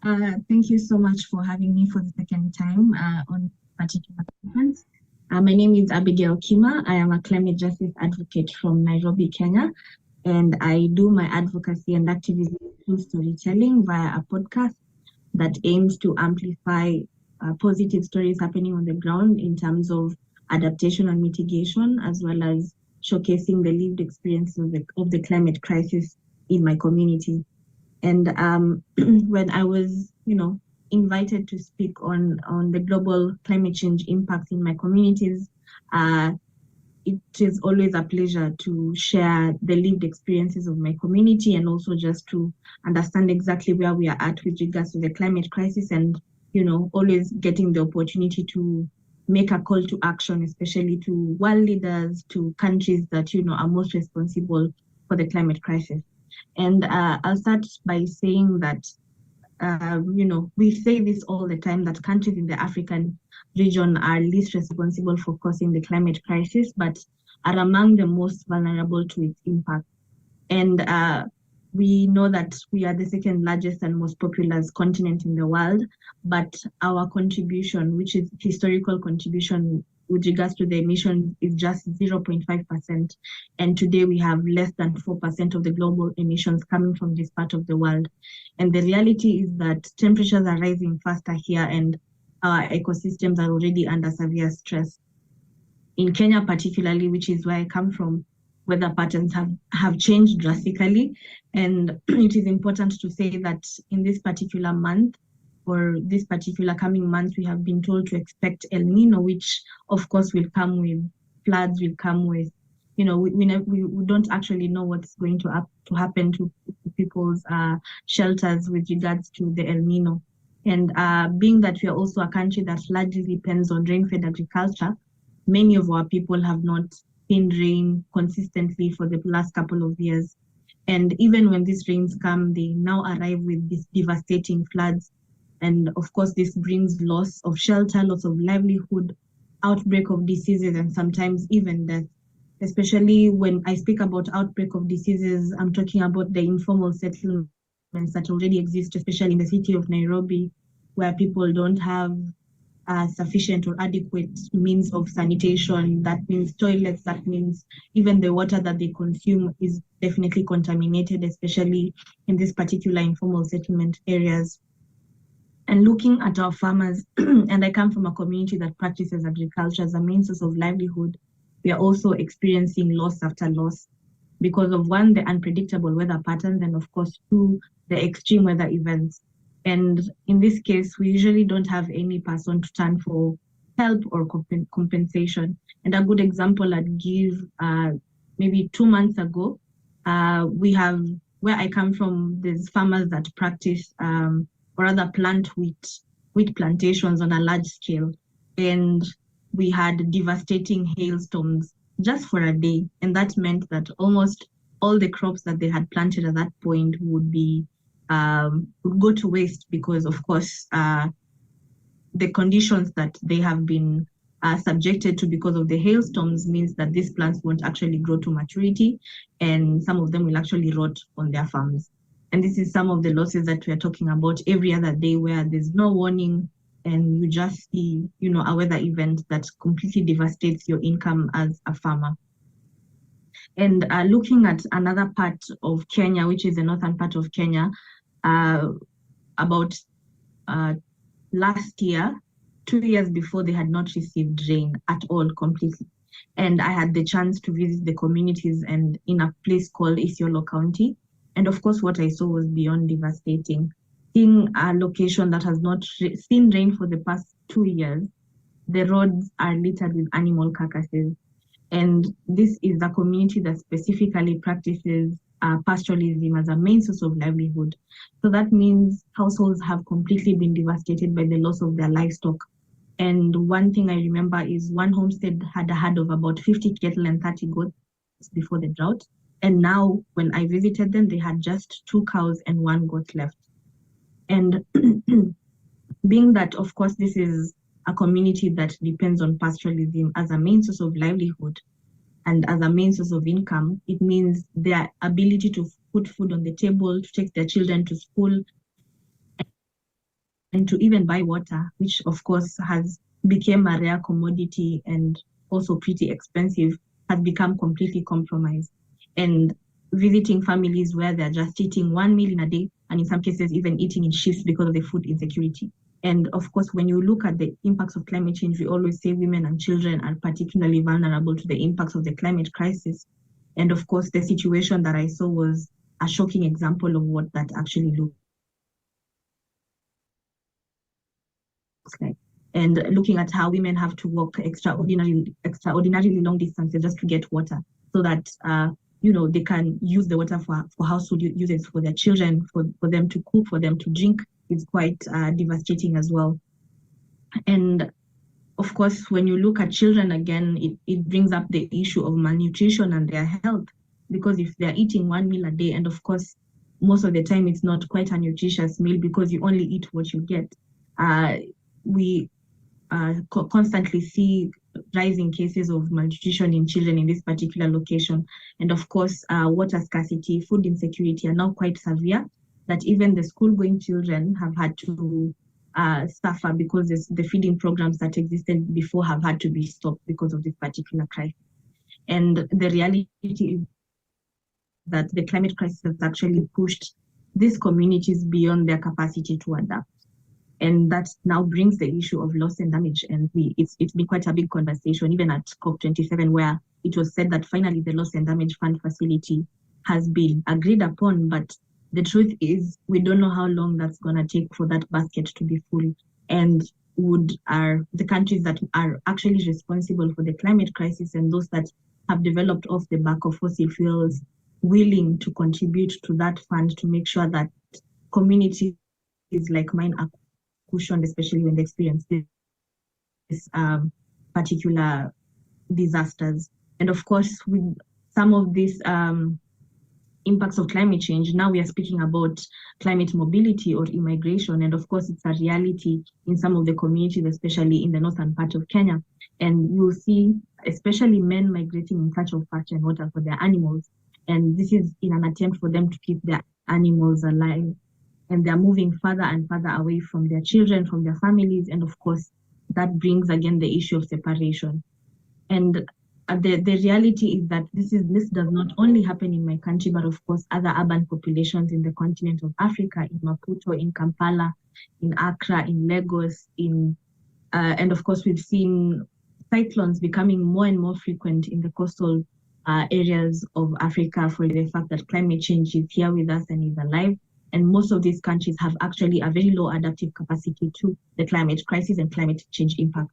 Thank you so much for having me for the second time on particular conference. My name is Abigail Kima. I am a climate justice advocate from Nairobi, Kenya, and I do my advocacy and activism through storytelling via a podcast that aims to amplify positive stories happening on the ground in terms of adaptation and mitigation, as well as showcasing the lived experiences of the climate crisis in my community. And when I was, invited to speak on the global climate change impacts in my communities, uh, it is always a pleasure to share the lived experiences of my community and also just to understand exactly where we are at with regards to the climate crisis and, always getting the opportunity to make a call to action, especially to world leaders, to countries that, are most responsible for the climate crisis. And I'll start by saying that, we say this all the time that countries in the African region are least responsible for causing the climate crisis, but are among the most vulnerable to its impact. And we know that we are the second largest and most populous continent in the world, but our contribution, which is historical contribution with regards to the emission, is just 0.5%. And today we have less than 4% of the global emissions coming from this part of the world. And the reality is that temperatures are rising faster here and our ecosystems are already under severe stress. In Kenya particularly, which is where I come from, weather patterns have changed drastically. And it is important to say that in this particular month, or this particular coming month, we have been told to expect El Nino, which of course will come with floods, will come with, we don't actually know what's going to happen to people's shelters with regards to the El Nino. And being that we are also a country that largely depends on rain-fed agriculture, many of our people have not seen rain consistently for the last couple of years. And even when these rains come, they now arrive with these devastating floods. And of course, this brings loss of shelter, loss of livelihood, outbreak of diseases, and sometimes even death. Especially when I speak about outbreak of diseases, I'm talking about the informal settlements that already exist, especially in the city of Nairobi, where people don't have sufficient or adequate means of sanitation. That means toilets, that means even the water that they consume is definitely contaminated, especially in this particular informal settlement areas. And looking at our farmers, and I come from a community that practices agriculture as a main source of livelihood, we are also experiencing loss after loss because of one, the unpredictable weather patterns, and of course, two, the extreme weather events. And in this case, we usually don't have any person to turn for help or compensation. And a good example I'd give, maybe 2 months ago, we have, where I come from, there's farmers that practice or rather plant wheat plantations on a large scale. And we had devastating hailstorms just for a day. And that meant that almost all the crops that they had planted at that point would go to waste because, of course, the conditions that they have been subjected to because of the hailstorms means that these plants won't actually grow to maturity, and some of them will actually rot on their farms. And this is some of the losses that we are talking about every other day, where there's no warning and you just see, a weather event that completely devastates your income as a farmer. And looking at another part of Kenya, which is the northern part of Kenya, about last year, 2 years before, they had not received rain at all completely. And I had the chance to visit the communities and in a place called Isiolo County. And of course, what I saw was beyond devastating. Seeing a location that has not seen rain for the past 2 years, the roads are littered with animal carcasses. And this is a community that specifically practices pastoralism as a main source of livelihood. So that means households have completely been devastated by the loss of their livestock. And one thing I remember is one homestead had a herd of about 50 cattle and 30 goats before the drought. And now, when I visited them, they had just 2 cows and 1 goat left. And being that, of course, this is a community that depends on pastoralism as a main source of livelihood and as a main source of income, it means their ability to put food on the table, to take their children to school, to even buy water, which of course has become a rare commodity and also pretty expensive, has become completely compromised. And visiting families where they're just eating one meal in a day, and in some cases even eating in shifts because of the food insecurity. And of course, when you look at the impacts of climate change, we always say women and children are particularly vulnerable to the impacts of the climate crisis. And of course, the situation that I saw was a shocking example of what that actually looks like. And looking at how women have to walk extraordinarily long distances just to get water, so that they can use the water for household uses, for their children, for them to cook, for them to drink, is quite devastating as well. And of course, when you look at children again, it brings up the issue of malnutrition and their health, because if they're eating one meal a day, and of course, most of the time it's not quite a nutritious meal because you only eat what you get. We constantly see rising cases of malnutrition in children in this particular location. And of course, water scarcity, food insecurity are now quite severe, that even the school-going children have had to suffer because the feeding programs that existed before have had to be stopped because of this particular crisis. And the reality is that the climate crisis has actually pushed these communities beyond their capacity to adapt. And that now brings the issue of loss and damage. And it's been quite a big conversation, even at COP27, where it was said that finally the loss and damage fund facility has been agreed upon. But the truth is, we don't know how long that's going to take for that basket to be full. And are the countries that are actually responsible for the climate crisis and those that have developed off the back of fossil fuels willing to contribute to that fund to make sure that communities like mine are cushioned, especially when they experience this particular disasters. And of course, with some of these impacts of climate change, now we are speaking about climate mobility or immigration. And of course, it's a reality in some of the communities, especially in the northern part of Kenya. And you'll see, especially men migrating in search of pasture and water for their animals. And this is in an attempt for them to keep their animals alive. And they're moving further and further away from their children, from their families. And of course, that brings again the issue of separation. And the reality is that this does not only happen in my country, but of course, other urban populations in the continent of Africa, in Maputo, in Kampala, in Accra, in Lagos, and of course, we've seen cyclones becoming more and more frequent in the coastal areas of Africa for the fact that climate change is here with us and is alive. And most of these countries have actually a very low adaptive capacity to the climate crisis and climate change impact.